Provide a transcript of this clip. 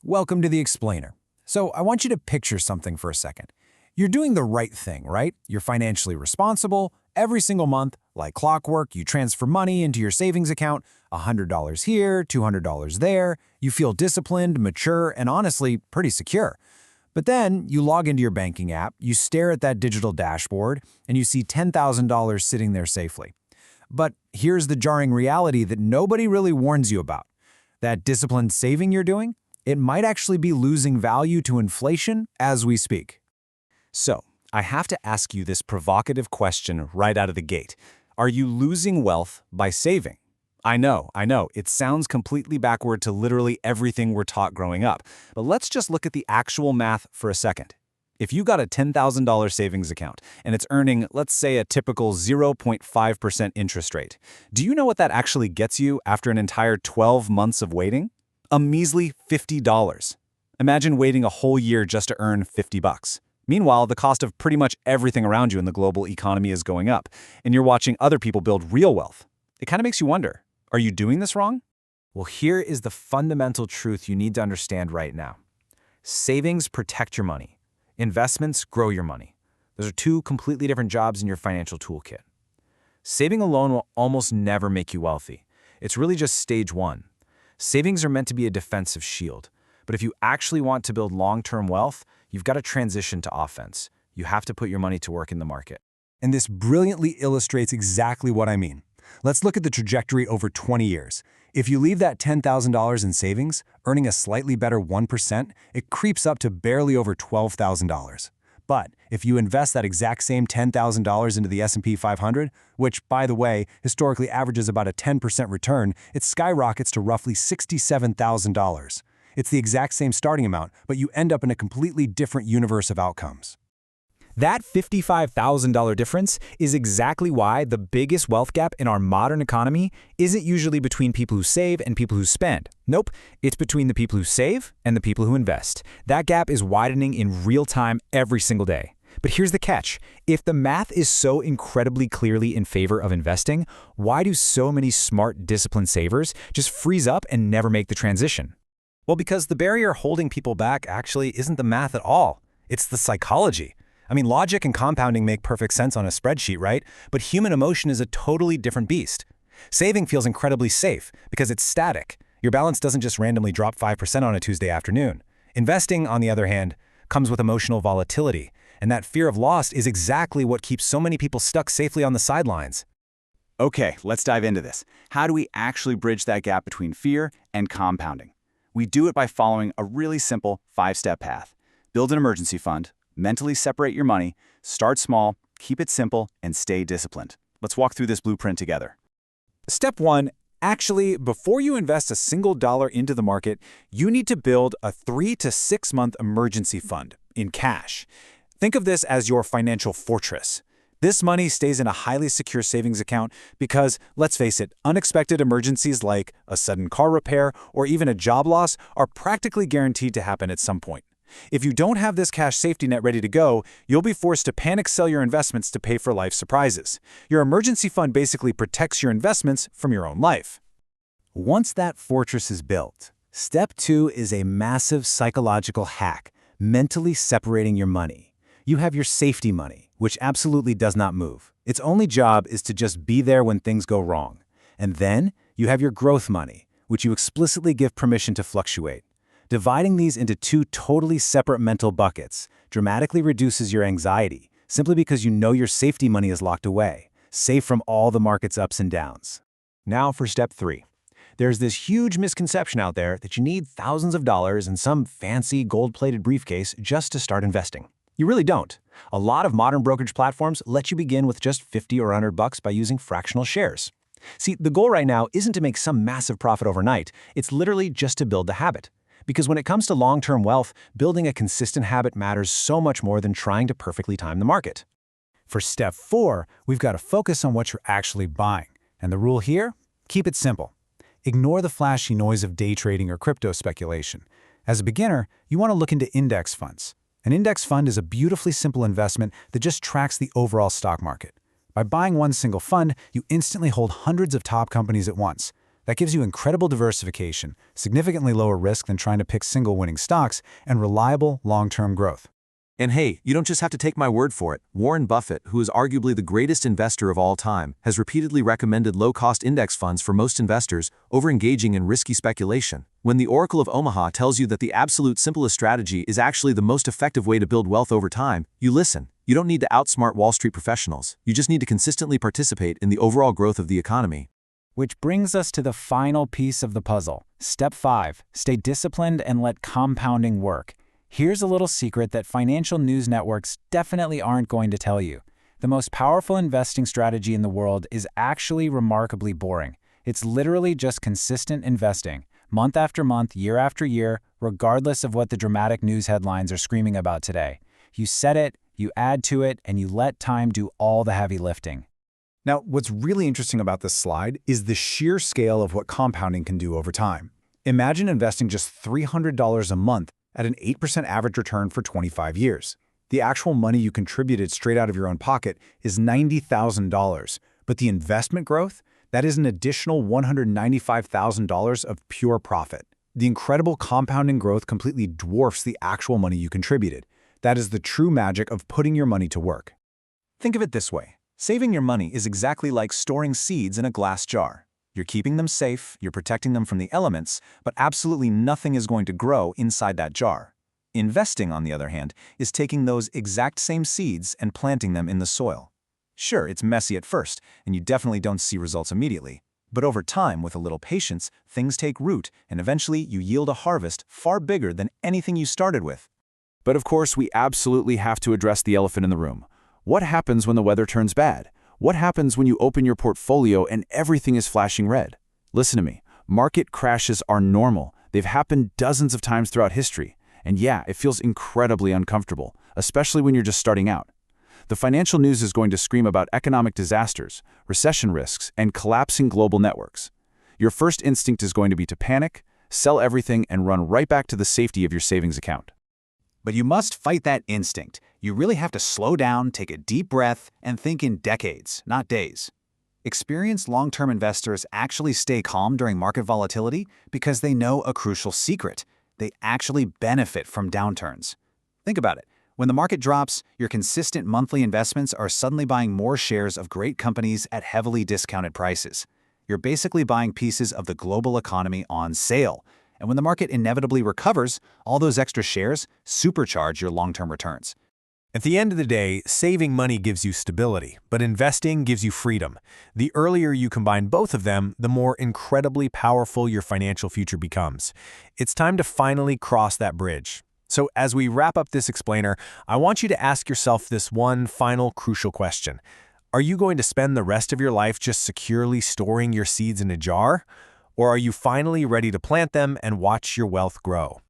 Welcome to The Explainer. So I want you to picture something for a second. You're doing the right thing, right? You're financially responsible. Every single month, like clockwork, you transfer money into your savings account, $100 here, $200 there. You feel disciplined, mature, and honestly, pretty secure. But then you log into your banking app, you stare at that digital dashboard, and you see $10,000 sitting there safely. But here's the jarring reality that nobody really warns you about. That disciplined saving you're doing, it might actually be losing value to inflation as we speak. So, I have to ask you this provocative question right out of the gate. Are you losing wealth by saving? I know, it sounds completely backward to literally everything we're taught growing up, but let's just look at the actual math for a second. If you got a $10,000 savings account and it's earning, let's say, a typical 0.5% interest rate, do you know what that actually gets you after an entire 12 months of waiting? A measly $50. Imagine waiting a whole year just to earn $50. Meanwhile, the cost of pretty much everything around you in the global economy is going up, and you're watching other people build real wealth. It kind of makes you wonder, are you doing this wrong? Well, here is the fundamental truth you need to understand right now. Savings protect your money. Investments grow your money. Those are two completely different jobs in your financial toolkit. Saving alone will almost never make you wealthy. It's really just stage one. Savings are meant to be a defensive shield. But if you actually want to build long-term wealth, you've got to transition to offense. You have to put your money to work in the market. And this brilliantly illustrates exactly what I mean. Let's look at the trajectory over 20 years. If you leave that $10,000 in savings, earning a slightly better 1%, it creeps up to barely over $12,000. But if you invest that exact same $10,000 into the S&P 500, which, by the way, historically averages about a 10% return, it skyrockets to roughly $67,000. It's the exact same starting amount, but you end up in a completely different universe of outcomes. That $55,000 difference is exactly why the biggest wealth gap in our modern economy isn't usually between people who save and people who spend. Nope, it's between the people who save and the people who invest. That gap is widening in real time every single day. But here's the catch. If the math is so incredibly clearly in favor of investing, why do so many smart, disciplined savers just freeze up and never make the transition? Well, because the barrier holding people back actually isn't the math at all. It's the psychology. I mean, logic and compounding make perfect sense on a spreadsheet, right? But human emotion is a totally different beast. Saving feels incredibly safe because it's static. Your balance doesn't just randomly drop 5% on a Tuesday afternoon. Investing, on the other hand, comes with emotional volatility, and that fear of loss is exactly what keeps so many people stuck safely on the sidelines. Okay, let's dive into this. How do we actually bridge that gap between fear and compounding? We do it by following a really simple 5-step path. Build an emergency fund, mentally separate your money, start small, keep it simple, and stay disciplined. Let's walk through this blueprint together. Step 1. Actually, before you invest a single dollar into the market, you need to build a 3 to 6 month emergency fund in cash. Think of this as your financial fortress. This money stays in a highly secure savings account because, let's face it, unexpected emergencies like a sudden car repair or even a job loss are practically guaranteed to happen at some point. If you don't have this cash safety net ready to go, you'll be forced to panic sell your investments to pay for life surprises. Your emergency fund basically protects your investments from your own life. Once that fortress is built, step 2 is a massive psychological hack, mentally separating your money. You have your safety money, which absolutely does not move. Its only job is to just be there when things go wrong. And then you have your growth money, which you explicitly give permission to fluctuate. Dividing these into 2 totally separate mental buckets dramatically reduces your anxiety, simply because you know your safety money is locked away, safe from all the market's ups and downs. Now for step 3. There's this huge misconception out there that you need thousands of dollars in some fancy gold-plated briefcase just to start investing. You really don't. A lot of modern brokerage platforms let you begin with just $50 or $100 by using fractional shares. See, the goal right now isn't to make some massive profit overnight. It's literally just to build the habit. Because when it comes to long-term wealth, building a consistent habit matters so much more than trying to perfectly time the market. For step 4, we've got to focus on what you're actually buying. And the rule here? Keep it simple. Ignore the flashy noise of day trading or crypto speculation. As a beginner, you want to look into index funds. An index fund is a beautifully simple investment that just tracks the overall stock market. By buying one single fund, you instantly hold hundreds of top companies at once. That gives you incredible diversification, significantly lower risk than trying to pick single winning stocks, and reliable long-term growth. And hey, you don't just have to take my word for it. Warren Buffett, who is arguably the greatest investor of all time, has repeatedly recommended low-cost index funds for most investors over engaging in risky speculation. When the Oracle of Omaha tells you that the absolute simplest strategy is actually the most effective way to build wealth over time, you listen. You don't need to outsmart Wall Street professionals. You just need to consistently participate in the overall growth of the economy. Which brings us to the final piece of the puzzle. Step 5. Stay disciplined and let compounding work. Here's a little secret that financial news networks definitely aren't going to tell you. The most powerful investing strategy in the world is actually remarkably boring. It's literally just consistent investing, month after month, year after year, regardless of what the dramatic news headlines are screaming about today. You set it, you add to it, and you let time do all the heavy lifting. Now, what's really interesting about this slide is the sheer scale of what compounding can do over time. Imagine investing just $300 a month at an 8% average return for 25 years. The actual money you contributed straight out of your own pocket is $90,000, but the investment growth, that is an additional $195,000 of pure profit. The incredible compounding growth completely dwarfs the actual money you contributed. That is the true magic of putting your money to work. Think of it this way. Saving your money is exactly like storing seeds in a glass jar. You're keeping them safe, you're protecting them from the elements, but absolutely nothing is going to grow inside that jar. Investing, on the other hand, is taking those exact same seeds and planting them in the soil. Sure, it's messy at first, and you definitely don't see results immediately. But over time, with a little patience, things take root, and eventually you yield a harvest far bigger than anything you started with. But of course, we absolutely have to address the elephant in the room. What happens when the weather turns bad? What happens when you open your portfolio and everything is flashing red? Listen to me. Market crashes are normal. They've happened dozens of times throughout history. And yeah, it feels incredibly uncomfortable, especially when you're just starting out. The financial news is going to scream about economic disasters, recession risks, and collapsing global networks. Your first instinct is going to be to panic, sell everything, and run right back to the safety of your savings account. But you must fight that instinct. You really have to slow down, take a deep breath, and think in decades, not days. Experienced long-term investors actually stay calm during market volatility because they know a crucial secret. They actually benefit from downturns. Think about it. When the market drops, your consistent monthly investments are suddenly buying more shares of great companies at heavily discounted prices. You're basically buying pieces of the global economy on sale. And when the market inevitably recovers, all those extra shares supercharge your long-term returns. At the end of the day, saving money gives you stability, but investing gives you freedom. The earlier you combine both of them, the more incredibly powerful your financial future becomes. It's time to finally cross that bridge. So as we wrap up this explainer, I want you to ask yourself this one final crucial question. Are you going to spend the rest of your life just securely storing your seeds in a jar? Or are you finally ready to plant them and watch your wealth grow?